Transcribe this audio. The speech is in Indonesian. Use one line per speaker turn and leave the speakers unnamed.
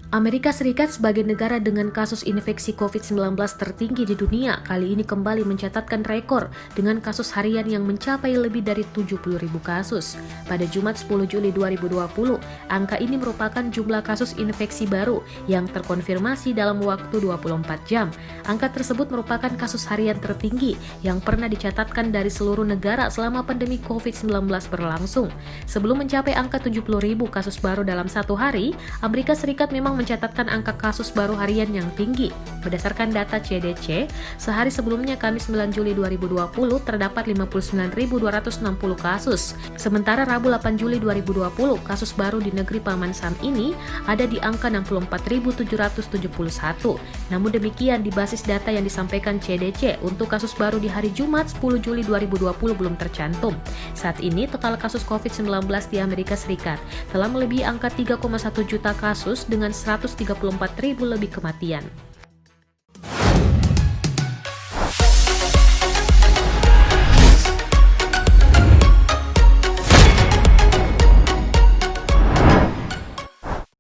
Amerika Serikat sebagai negara dengan kasus infeksi COVID-19 tertinggi di dunia kali ini kembali mencatatkan rekor dengan kasus harian yang mencapai lebih dari 70.000 kasus. Pada Jumat 10 Juli 2020, angka ini merupakan jumlah kasus infeksi baru yang terkonfirmasi dalam waktu 24 jam. Angka tersebut merupakan kasus harian tertinggi yang pernah dicatatkan dari seluruh negara selama pandemi COVID-19 berlangsung. Sebelum mencapai angka 70.000 kasus baru dalam satu hari, Amerika Serikat memang mencatatkan angka kasus baru harian yang tinggi. Berdasarkan data CDC, sehari sebelumnya Kamis 9 Juli 2020 terdapat 59.260 kasus. Sementara Rabu 8 Juli 2020, kasus baru di negeri Paman Sam ini ada di angka 64.771. Namun demikian, di basis data yang disampaikan CDC untuk kasus baru di hari Jumat 10 Juli 2020 belum tercantum. Saat ini, total kasus COVID-19 di Amerika Serikat telah melebihi angka 3,1 juta kasus dengan 134.000 lebih kematian.